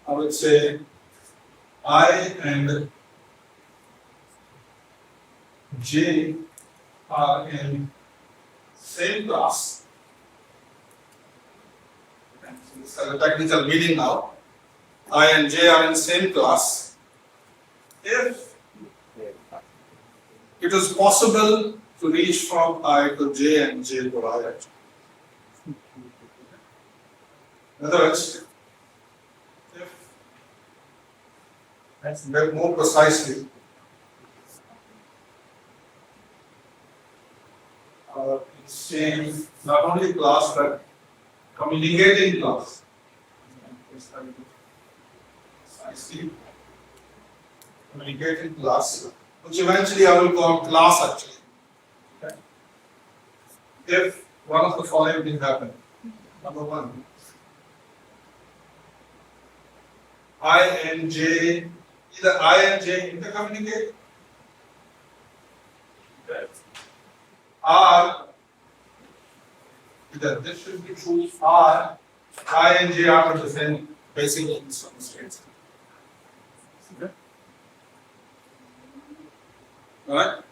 I would say I and J are in same class. This is a technical meaning now. I and J are in same class. If it is possible to reach from I to J and J to I. In other words, if more precisely, same not only class but communicating class. Precisely communicating class, which eventually I will call class actually. Okay. If one of the following things happen. Number one, I and J, either I and J intercommunicate, or either this should be true, or I and J are the same basically in some states. Okay. Alright?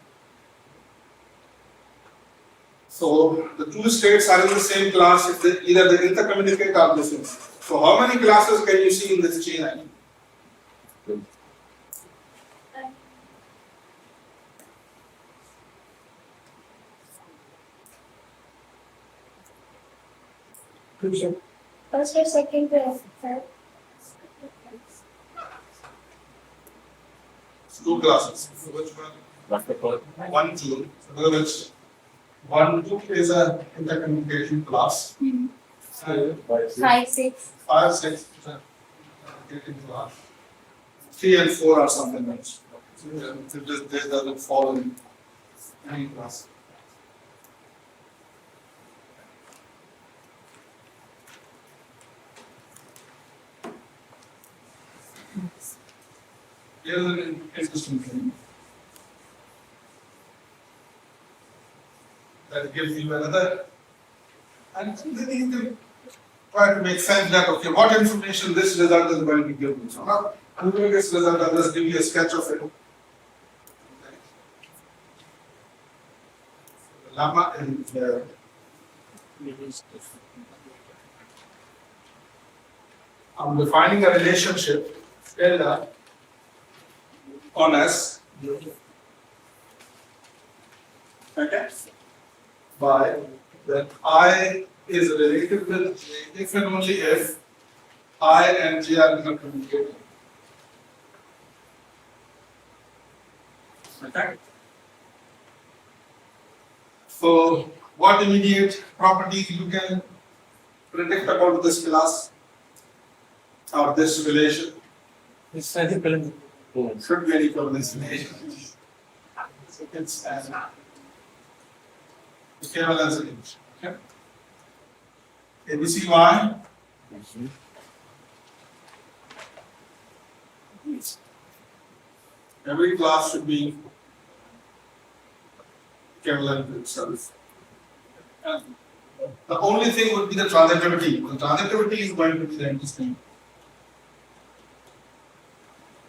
So the two states are in the same class if they either they intercommunicate or different. So how many classes can you see in this chain? First or second or third? Two classes. Which one? 1, 2. Which 1, 2 is a intercommunication class. 5, 6. 5, 6 is a intercommunication class. 3 and 4 are something else. They doesn't fall in any class. Here's an interesting thing that gives you another, and then you can try to make sense that okay, what information this result is going to give me. So now, I'm doing this result, I'll just give you a sketch of it. Okay. Llama and I'm defining a relationship delta on S, okay, by that I is related with J if and only if I and J are intercommunicating. Okay. So, what immediate properties you can predict about this class or this relation? It's physical. Should be any this relation. So it's as equivalence relation. Okay. ABC Y. Every class should be equivalent to itself. And the only thing would be the transitivity. The transitivity is going to be the interesting.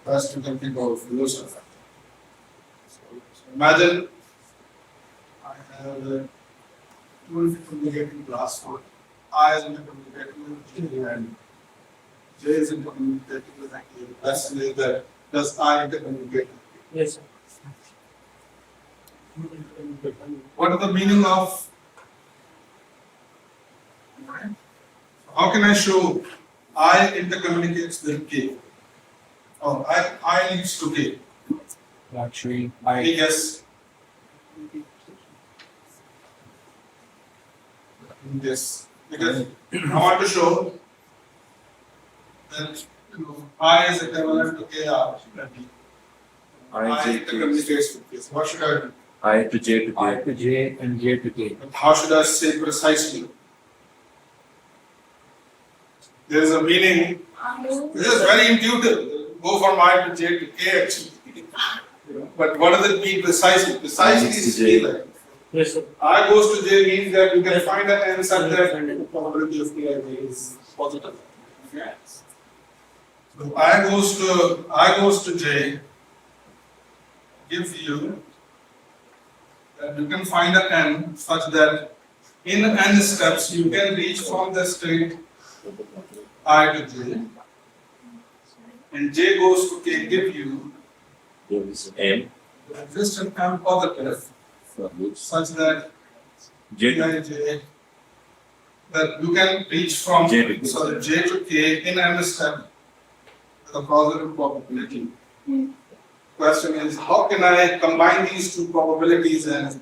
First, you can think of yourself. So imagine I have a intercommunicating class for I is intercommunicating with J and J is intercommunicating with A. That's the does I intercommunicate? Yes, sir. What is the meaning of? How can I show I intercommunicates with K? Oh, I leads to K. Actually, Yes. Yes. Because I want to show that I is equivalent to KR. I intercommunicates with K. What should I do? I to J to K. I to J and J to K. How should I say precisely? There is a meaning. This is very intuitive. Go from I to J to K actually. But what does it mean precisely? Precisely is J. like Yes, sir. I goes to J means that you can find an n such that the probability of K is positive. Okay. So I goes to J gives you that you can find an n such that in n steps you can reach from the state I to J, and J goes to K give you M the existing m positive such that J J that you can reach from J to K. J to K in n step with a positive probability. Question is, how can I combine these two probabilities and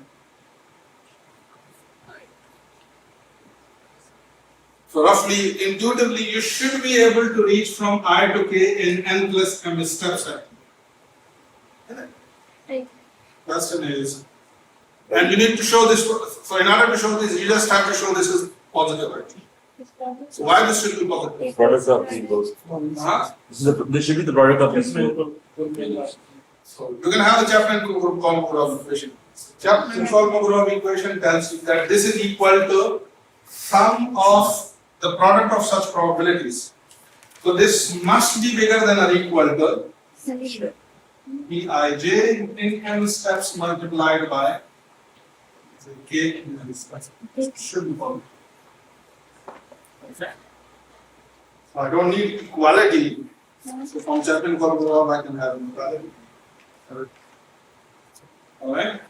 so roughly, intuitively, you should be able to reach from I to K in n plus m steps. Right. Question is, and you need to show this, so in order to show this, you just have to show this is positive, right? So why this should be positive? product of these both. Huh? This should be the product of these both. So you can have a Chapman-Kolmogorov equation. Chapman-Kolmogorov equation tells you that this is equal to sum of the product of such probabilities. So this must be bigger than or equal to Bij in n steps multiplied by K in n steps. Should be positive. Okay. So I don't need equality. So from Chapman-Kolmogorov I can have equality. Alright?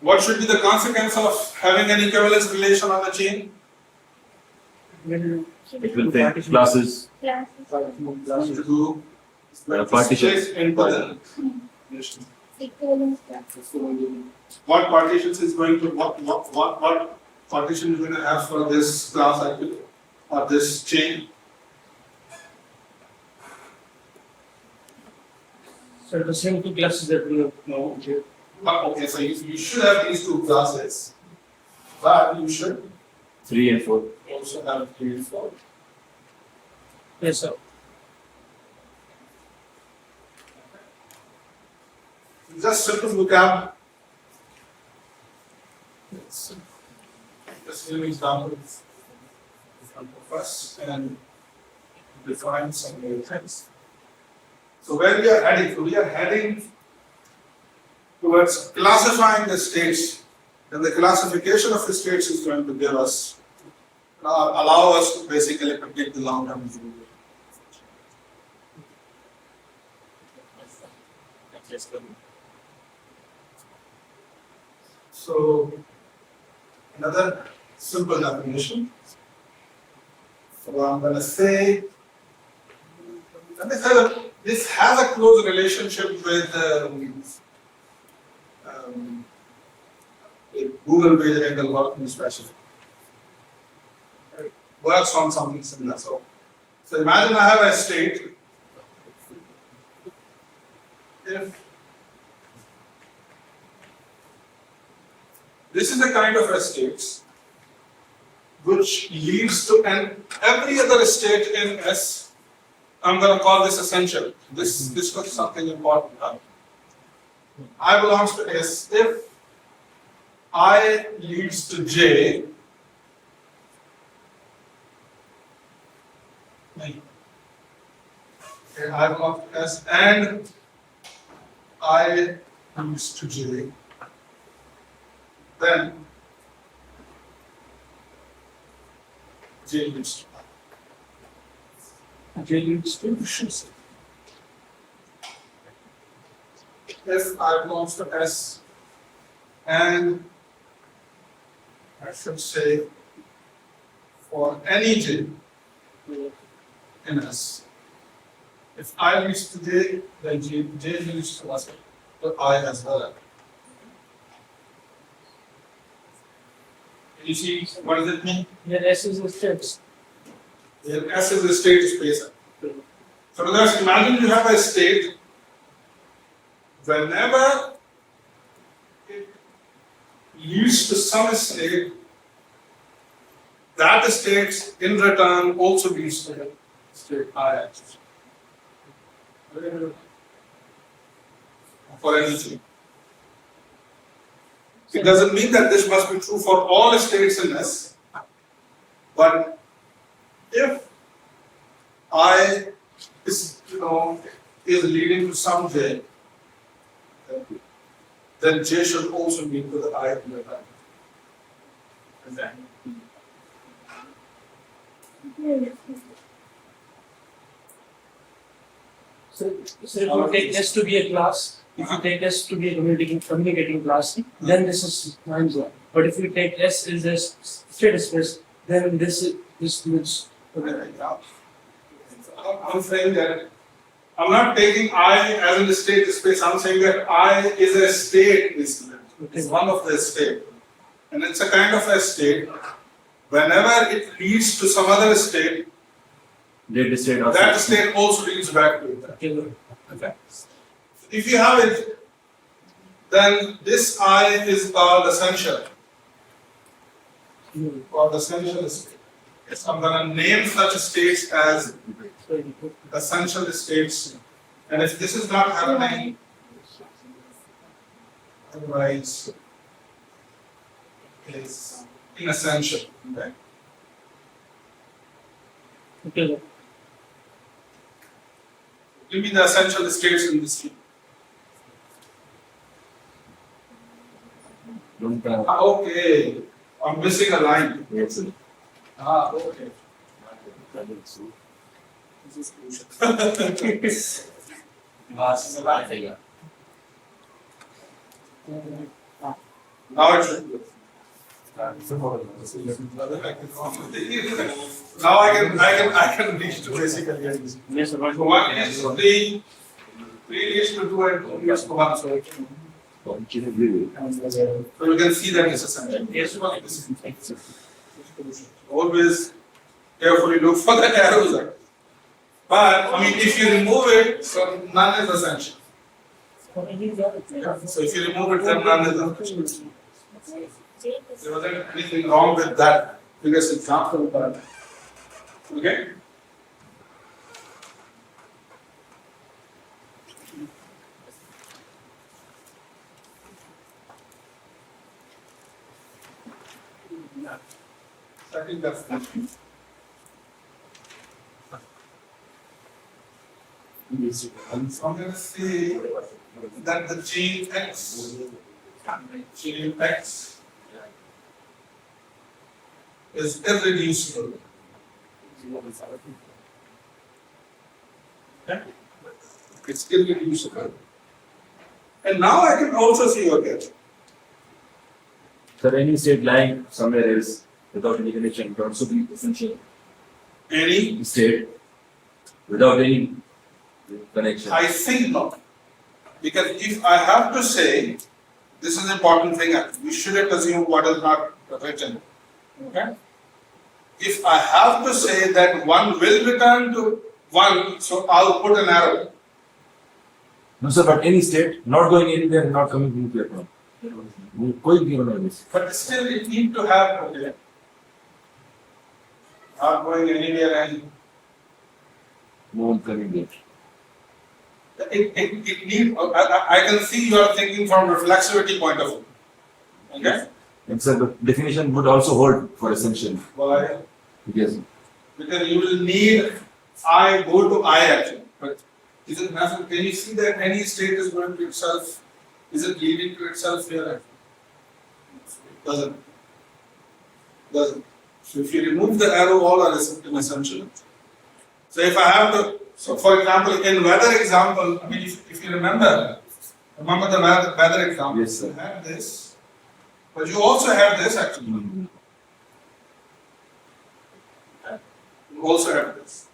What should be the consequence of having an equivalence relation on a chain? It will take classes. To do Partition. split into the relation. Equivalence classes. What partitions is going to what partition is going to have for this class actually or this chain? So the same two classes that we have now. Okay, so you should have these two classes, but you should 3 and 4. also have 3 and 4. Yes, sir. Just simple vocab. Just give examples in front of us and define some new things. So where we are heading? So we are heading towards classifying the states, and the classification of the states is going to give us, allow us to basically predict the long-term behavior. So, another simple definition. So I'm going to say, this has a close relationship with Google Wage Angle working special. Works on something similar. So imagine I have a state. If this is the kind of a state which leads to every other state in S, I'm going to call this essential. This was something important. Huh? I belongs to S. If I leads to J, okay, I belong to S and I leads to J, then J leads to I. J leads to If I belongs to S and I should say for any J in S, if I leads to J, then J leads to us, to I as well. Can you see what does it mean? Yeah, S is the steps. Then S is the state space. So let's imagine you have a state. Whenever it leads to some state, that state in return also leads to the state I. For any J. It doesn't mean that this must be true for all states in S, but if I is leading to some J, then J should also be to the I in the time. So if you take S to be a class, if you take S to be a communicating class, then this is times one. But if you take S as a state space, then this means. I'm saying that I'm not taking I as in the state space. I'm saying that I is a state basically. It's one of the state, and it's a kind of a state. Whenever it leads to some other state, Data state also. that state also leads back to it. Okay. If you have it, then this I is called essential. Called essential state. Yes, I'm going to name such states as essential states. And if this is not happening, otherwise is inessential. Okay. Okay. Give me the essential states in this field. Okay, I'm missing a line. Yes, sir. Okay. This is crucial. Now it should be. Now I can reach to basically. Yes, sir. One is three leads to two and two leads to one. So you can see that it's essential. Yes, Always carefully look for the arrows. But I mean, if you remove it, so none is essential. So if you remove it, then none is essential. There wasn't anything wrong with that biggest example, but okay. I think that's that. So I'm going to say that the gene X is irreducible. Okay? It's irreducible. And now I can also see again. Sir, any state lying somewhere else without any connection can also be essential. Any? State without any connection. I think not. Because if I have to say, this is an important thing, we shouldn't assume what is not written. Okay? If I have to say that one will return to one, so I'll put an arrow. No, sir, but any state not going anywhere and not coming to nuclear plant. कोई भी होना नहीं. But still it need to have, okay, not going anywhere and No one coming there. it need, I can see you are thinking from reflexivity point of view. Okay? And sir, the definition would also hold for essential. Why? Because Because you will need I go to I actually. But is it massive? Can you see that any state is going to itself? Is it leading to itself here? Doesn't. Doesn't. So if you remove the arrow, all are essential. So if I have to, so for example, in weather example, I mean, if you remember the weather example, Yes, sir. you have this, but you also have this actually. You also have this.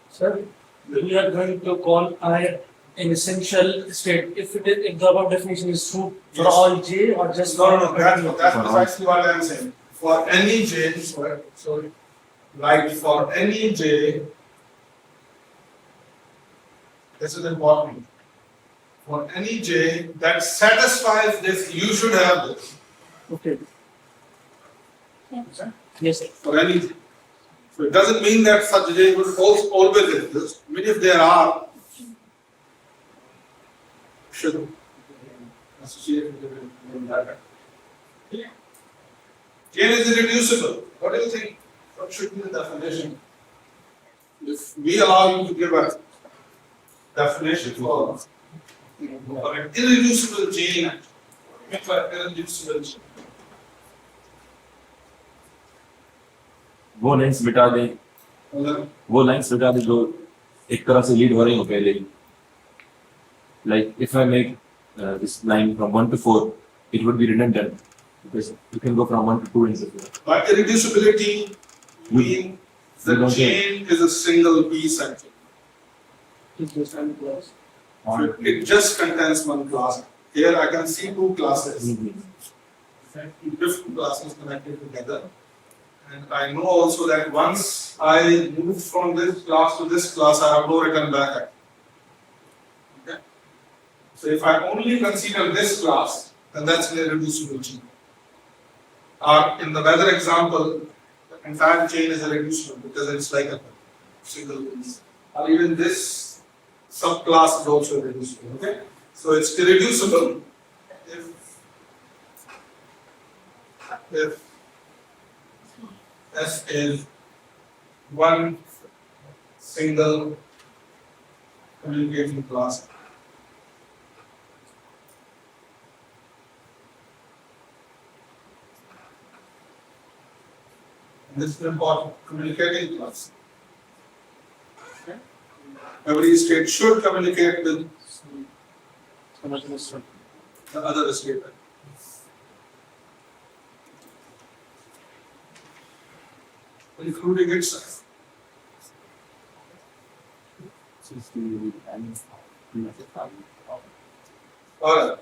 Sir, we are going to call I an essential state if the above definition is true for Yes. all J or just No, for that's precisely what I am saying. For any J, sorry, like for any J, this is important. For any J that satisfies this, you should have this. Okay. Yes, sir. For any J. So it doesn't mean that such J will always exist. I mean, if there are, should associate with that. Chain is irreducible. What do you think? What should be the definition? If we allow you to give a definition for an irreducible chain, what do you mean by irreducible chain? वो lines मिटा दें, मतलब वो lines मिटा दें जो एक तरह से लीड हो रही हो पहले ही. Like if I make this line from 1 to 4, it would be redundant because you can go from 1 to 2 and so forth. by irreducibility, mean the You don't chain is a single piece actually. It's just one class. So it just contains one class. Here I can see two classes, Mhm. different classes connected together. And I know also that once I move from this class to this class, I have no return back. Okay? So if I only consider this class, then that's an irreducible chain. Or in the weather example, the entire chain is irreducible because it's like a single piece. Or even this subclass is also irreducible. Okay? So it's irreducible if S is one single communicating class. And this is important, communicating class. Okay? Every state should communicate with the other state. Including itself. Alright.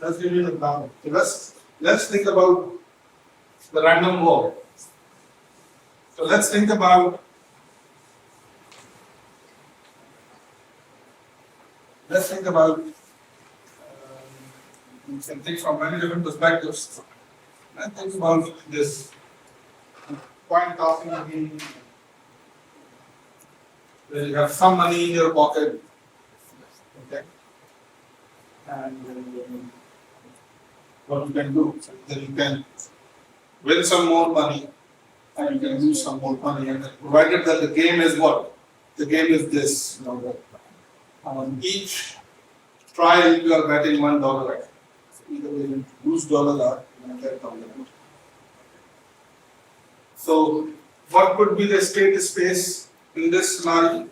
Let's give you an example. Let's think about the random walk. So let's think about you can think from many different perspectives. Let's think about this point tossing game where you have some money in your pocket. Okay. And what you can do, then you can win some more money and you can lose some more money. And provided that the game is what? The game is this. You know, on each trial you are betting $1. So either you lose $1 or you get $1. So what could be the state space in this scenario?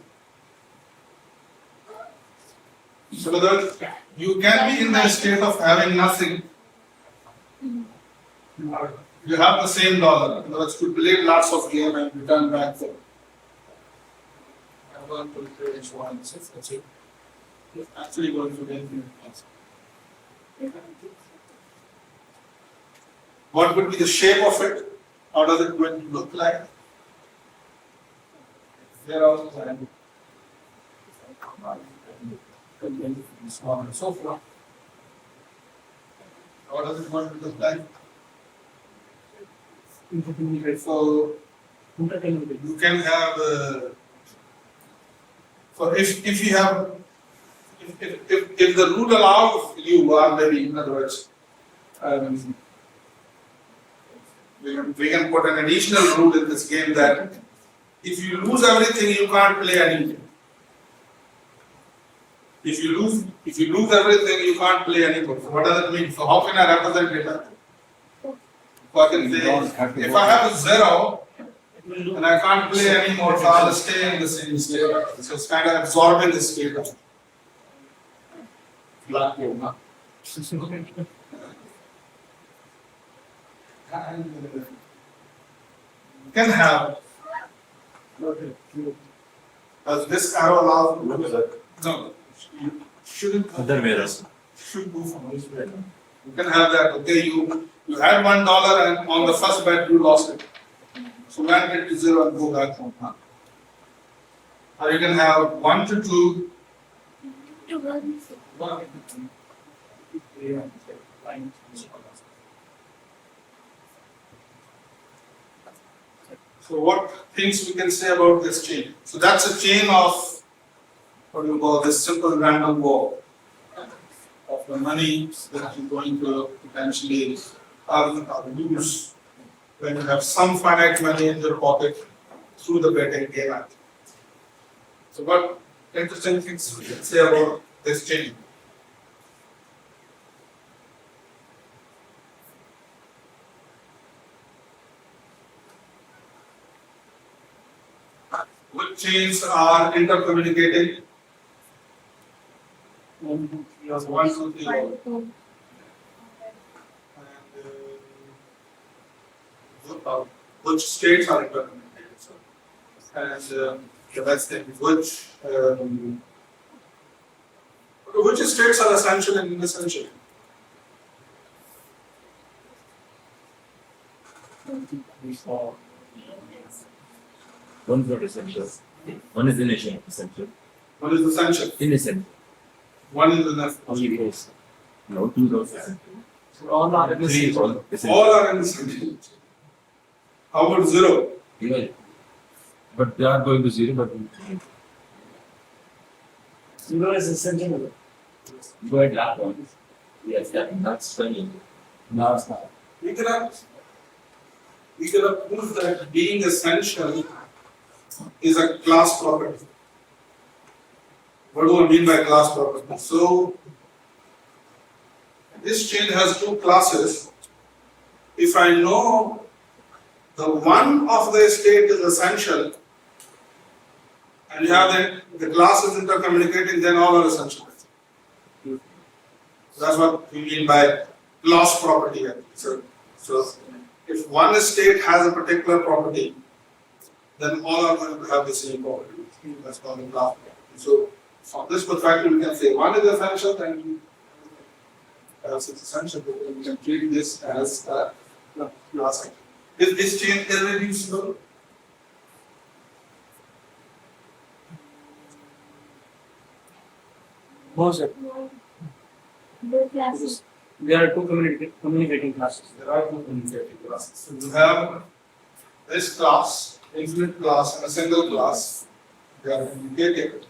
So whether you can be in the state of having nothing. You have the same dollar. In other words, you play lots of game and return back the. I'm going to play each one. That's it. It's actually going to win. What would be the shape of it? How does it going to look like? There are also and so on and so forth. How does it going to look like? So you can have so if you have if the rule allows you or maybe in other words we can put an additional rule in this game that if you lose everything you can't play anything. If you lose everything you can't play anymore. So what does it mean? So how can I represent it? So I can say if I have a 0 and I can't play anymore, so I'll stay in the same state. So it's kind of absorbing the state of black hole. Huh? And you can have as this arrow allows no, you shouldn't Other way around. should move from this way. You can have that, okay, you had $1 and on the first bet you lost it. So land it to 0 and go back home. Huh? Or you can have 1 to 2. 1 to 2. So what things we can say about this chain? So that's a chain of, what do you call this, simple random walk of the money that you're going to potentially use when you have some finite money in your pocket through the betting game. So what interesting things we can say about this chain? Which chains are intercommunicating? 1, 2, 3, or 1, 2, 3, Five, and two. which states are intercommunicated? So, and the next thing, which states are essential and inessential? One is not essential. One is essential. One is essential, Innocent. one is inessential. Only goes. No, two goes essential. all are Three is all essential. All are inessential. How about 0? Yeah. But they are going to zero, but 0 is essential. go ahead last one. Yes, that's funny. No, it's not. We cannot prove that being essential is a class property. What do I mean by class property? So, this chain has two classes. If I know the one of the state is essential, and you have the classes intercommunicating, then all are essential. That's what we mean by class property. So if one state has a particular property, then all are going to have the same property. That's called a class property. So from this perspective, we can say one is essential, and as it's essential, we can treat this as a class. Is this chain irreducible? Most of The classes. there are two communicating classes. There are two communicating classes. So you have this class, infinite class, and a single class. They are communicating.